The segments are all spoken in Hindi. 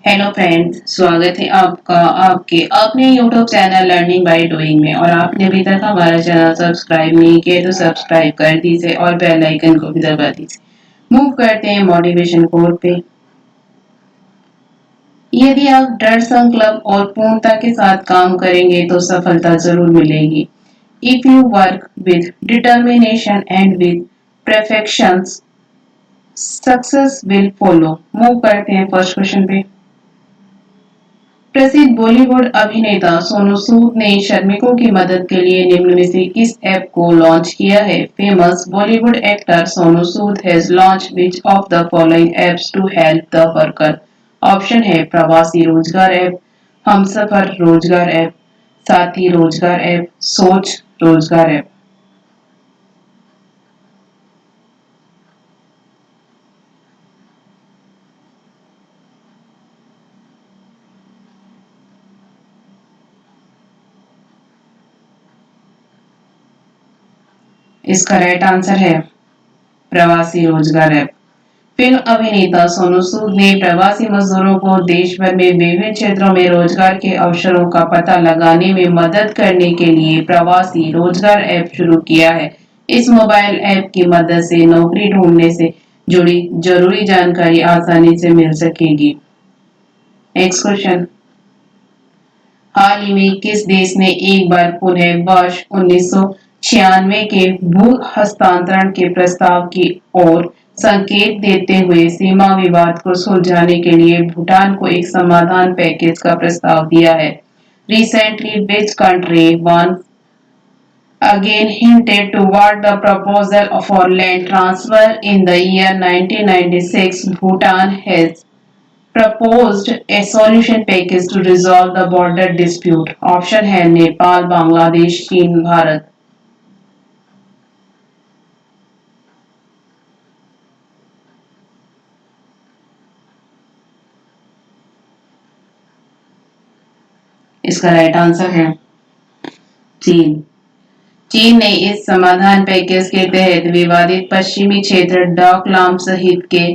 हेलो फ्रेंड्स, स्वागत है आपका आपके अपने YouTube channel learning by doing में। और आपने अभी तक हमारा चैनल सब्सक्राइब नहीं किया तो सब्सक्राइब कर दीजिए और बेल आइकन को भी दबा दीजिए। मूव करते हैं मोटिवेशन कोड पे। यदि आप दृढ़ संकल्प और पूर्णता के साथ काम करेंगे तो सफलता जरूर मिलेगी। If you work with determination and with perfection, success will follow. Move करते हैं फर्स्ट क्वेश्चन पे। प्रसिद्ध बॉलीवुड अभिनेता सोनू सूद ने श्रमिकों की मदद के लिए निम्न में से किस ऐप को लॉन्च किया है? Famous Bollywood actor Sonu Sood has launch which of the following apps to help the worker? Option है प्रवासी रोजगार ऐप, हमसफर रोजगार ऐप, साथी रोजगार ऐप, सोच रोजगार ऐप। इसका राइट आंसर है प्रवासी रोजगार ऐप। फिल्म अभिनेता सोनू सूद ने प्रवासी मजदूरों को देश भर में विभिन्न क्षेत्रों में रोजगार के अवसरों का पता लगाने में मदद करने के लिए प्रवासी रोजगार ऐप शुरू किया है। इस मोबाइल ऐप की मदद से नौकरी ढूंढने से जुड़ी जरूरी जानकारी आसानी से मिल सकेगी। Next question. हाल ही में किस देश ने एक बार पुनः वर्ष 1996 के भू हस्तांतरण के प्रस्ताव की ओर संकेत देते हुए सीमा विवाद को सुलझाने के लिए भूटान को एक समाधान पैकेज का प्रस्ताव दिया है? Recently, which country once again hinted toward the proposal for land transfer in the year 1996? Bhutan has proposed a solution package to resolve the border dispute. Option है नेपाल, बांग्लादेश, चीन, भारत। इसका राइट आंसर है चीन। चीन ने इस समाधान पैकेज के तहत विवादित पश्चिमी क्षेत्र डोकलाम सहित के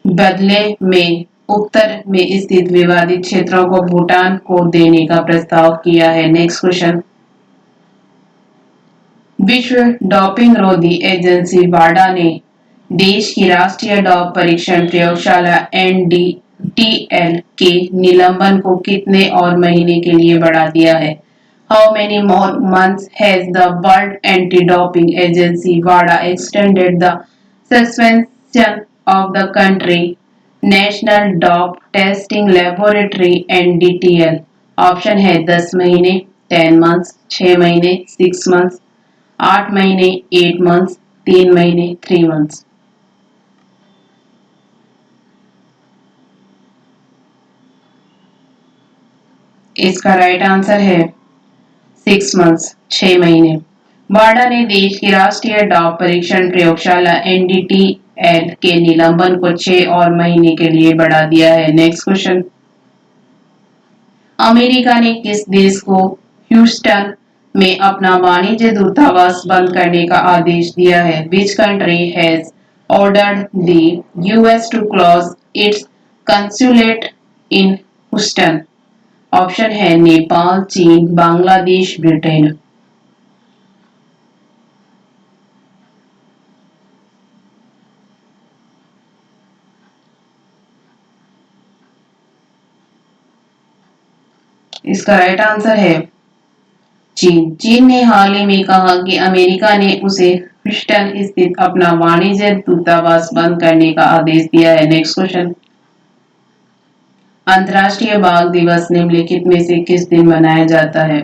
बदले में उत्तर में स्थित विवादित क्षेत्रों को भूटान को देने का प्रस्ताव किया है। Next question. विश्व डोपिंग रोधी एजेंसी वाडा ने देश की राष्ट्रीय डॉप परीक्षण प्रयोगशाला एनडीटीएल के निलंबन को कितने और महीने के लिए बढ़ा दिया है? How many more months has the World Anti-Doping Agency WADA extended the suspension of the country National Dop Testing Laboratory NDTL? Option है 10 महीने, 10 months, 6 महीने, 6 months, 8 महीने, 8 months, 3 महीने, 3 months। इसका राइट आंसर है 6 months, 6 महीने। वाडा ने देश की राष्ट्रीय डॉप परीक्षण प्रयोगशाला एनडीटीएल के निलंबन को 6 और महीने के लिए बढ़ा दिया है। Next question. अमेरिका ने किस देश को ह्यूस्टन में अपना वाणिज्य दूतावास बंद करने का आदेश दिया है? Which country has ordered the US to close its consulate in Houston? Option है नेपाल, चीन, बांग्लादेश, ब्रिटेन। इसका राइट आंसर है चीन। चीन ने हाल ही में कहा कि अमेरिका ने उसे ह्यूस्टन स्थित अपना वाणिज्य दूतावास बंद करने का आदेश दिया है। Next question. अंतर्राष्ट्रीय बाघ दिवस निम्नलिखित में से किस दिन मनाया जाता है?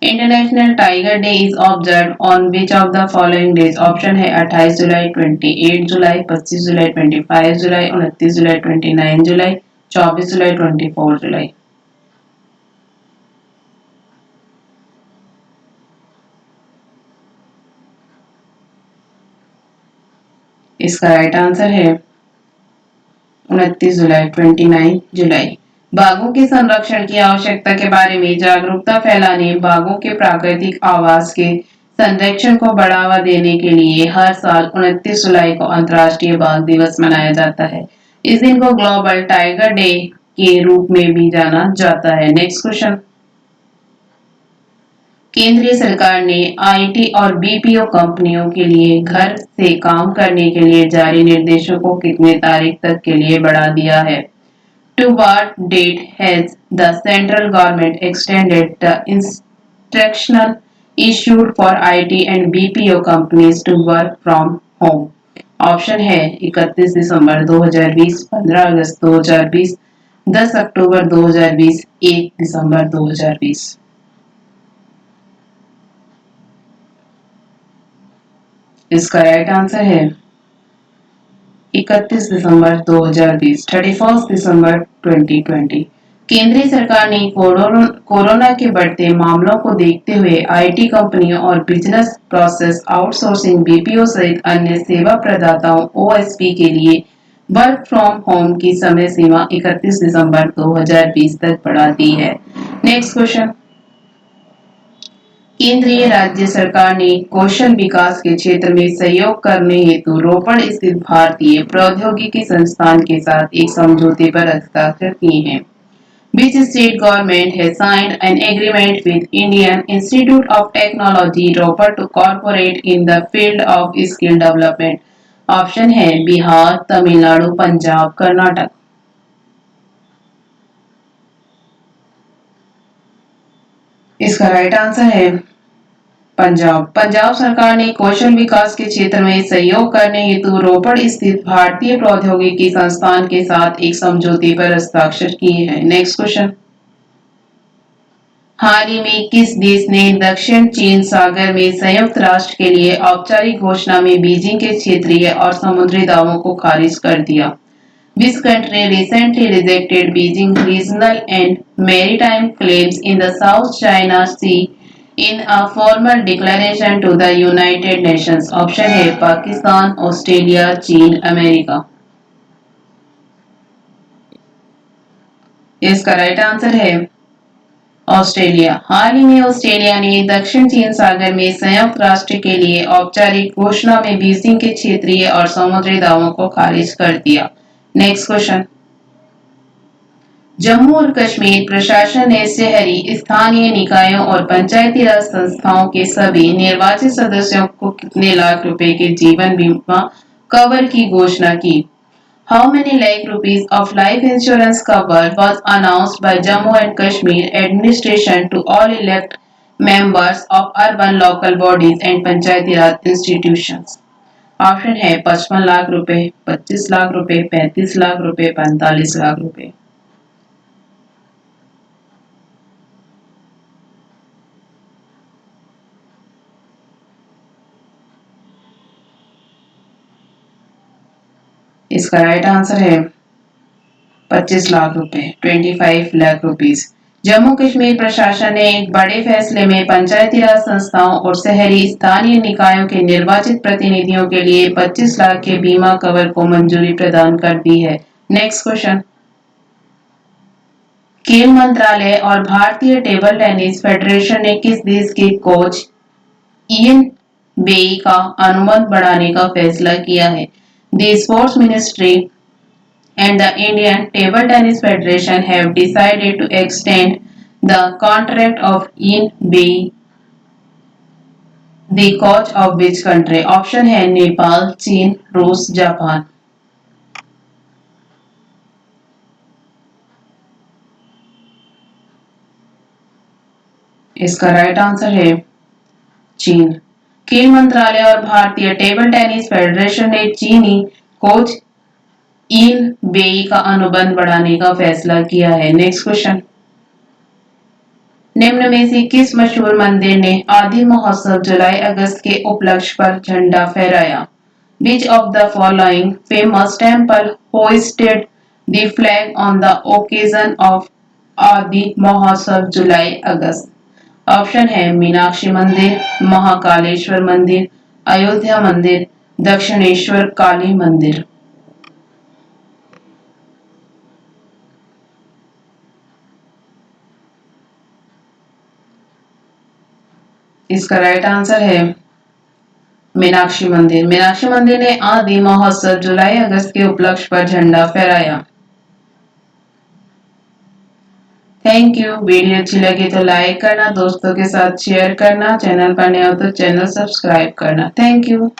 International tiger day is observe on which of the following days? Option है 28 जुलाई, 28 जुलाई, 25 जुलाई, 25 जुलाई, 29 जुलाई, 29 जुलाई, 24 जुलाई, 24 जुलाई। इसका राइट आंसर है 29 जुलाई, 29 जुलाई। बाघों के संरक्षण की आवश्यकता के बारे में जागरूकता फैलाने, बाघों के प्राकृतिक आवास के संरक्षण को बढ़ावा देने के लिए हर साल 29 जुलाई को अंतर्राष्ट्रीय बाघ दिवस मनाया जाता है। इस दिन को ग्लोबल टाइगर डे के रूप में भी जाना जाता है। Next question. केंद्रीय सरकार ने आईटी और बीपीओ कंपनियों के लिए घर से काम करने के लिए जारी निर्देशों को कितने तारीख तक के लिए बढ़ा दिया है? To what date has the central government extended the instruction issued for IT and BPO companies to work from home? Option है 31 दिसंबर 2020, 15 अगस्त 2020, 10 अक्टूबर 2020, 1 दिसंबर 2020। इसका राइट आंसर है 31 दिसंबर 2020, 31 दिसंबर 2020। केंद्रीय सरकार ने कोरोना के बढ़ते मामलों को देखते हुए आईटी कंपनियों और बिजनेस प्रोसेस आउटसोर्सिंग बीपीओ सहित अन्य सेवा प्रदाताओं ओएसपी के लिए वर्क फ्रॉम होम की समय सीमा 31 दिसंबर 2020 तक बढ़ा दी है। Next question. केंद्रीय राज्य सरकार ने कौशल विकास के क्षेत्र में सहयोग करने हेतु रोपड़ स्थित भारतीय प्रौद्योगिकी संस्थान के साथ एक समझौते पर हस्ताक्षर किए हैं। Which state government has signed an agreement with Indian Institute of Technology Ropar to cooperate in the field of skill development? Option है बिहार, तमिलनाडु, पंजाब, कर्नाटक। इसका राइट आंसर है पंजाब। पंजाब सरकार ने कौशल विकास के क्षेत्र में सहयोग करने हेतु रोपड़ स्थित भारतीय प्रौद्योगिकी संस्थान के साथ एक समझौते पर हस्ताक्षर किए हैं। Next question. हाल ही में किस देश ने दक्षिण चीन सागर में संयुक्त राष्ट्र के लिए औपचारिक घोषणा में बीजिंग के क्षेत्रीय और समुद्री दावों को खारिज कर दिया? Which country recently rejected Beijing's regional and maritime claims in the South China Sea in a formal declaration to the United Nations? Option है पाकिस्तान, ऑस्ट्रेलिया, चीन, अमेरिका। इसका राइट आंसर है ऑस्ट्रेलिया। हाल ही में ऑस्ट्रेलिया ने दक्षिण चीन सागर में संयुक्त राष्ट्र के लिए औपचारिक घोषणा में बीजिंग के क्षेत्रीय और समुद्री दावों को खारिज कर दिया। Next question. जम्मू और कश्मीर प्रशासन ने शहरी स्थानीय निकायों और पंचायती राज संस्थाओं के सभी निर्वाचित सदस्यों को कितने लाख रुपए के जीवन बीमा कवर की घोषणा की? How many lakh rupees of life insurance cover was announced by Jammu and Kashmir administration to all elect members of urban local bodies and Panchayati Raj institutions? Option है 55 लाख रुपए, 25 लाख रुपए, 35 लाख रुपए, 45 लाख रुपए। इसका राइट आंसर है 25 लाख रुपए, 25 लाख रुपीस। जम्मू कश्मीर प्रशासन ने एक बड़े फैसले में पंचायती राज संस्थाओं और शहरी स्थानीय निकायों के निर्वाचित प्रतिनिधियों के लिए 25 लाख के बीमा कवर को मंजूरी प्रदान कर दी है। Next question. खेल मंत्रालय और भारतीय टेबल टेनिस फेडरेशन ने किस देश के कोच इयन बेई का अनुबंध बढ़ाने का फैसला किया है? The sports ministry and the Indian Table Tennis Federation have decided to extend the contract of Ian Beyi, the coach of which country? Option है नेपाल, चीन, रूस, जापान। इसका राइट आंसर है चीन। खेल मंत्रालय और भारतीय टेबल टेनिस फेडरेशन ने चीनी कोच इयन बेई का अनुबंध बढ़ाने का फैसला किया है। Next question. निम्न में से किस मशहूर मंदिर ने आदि महोत्सव जुलाई अगस्त के उपलक्ष्य पर झंडा फहराया? Which of the following famous temple hoisted the flag on the occasion of आदि महोत्सव जुलाई अगस्त? ऑप्शन है मीनाक्षी मंदिर, महाकालेश्वर मंदिर, अयोध्या मंदिर, दक्षिणेश्वर काली मंदिर। इसका राइट आंसर है मीनाक्षी मंदिर। मीनाक्षी मंदिर ने आदि महोत्सव जुलाई अगस्त के उपलक्ष्य पर झंडा फहराया। Thank you. वीडियो अच्छी लगी तो लाइक करना, दोस्तों के साथ शेयर करना, चैनल पर नए हो तो चैनल सब्सक्राइब करना। Thank you.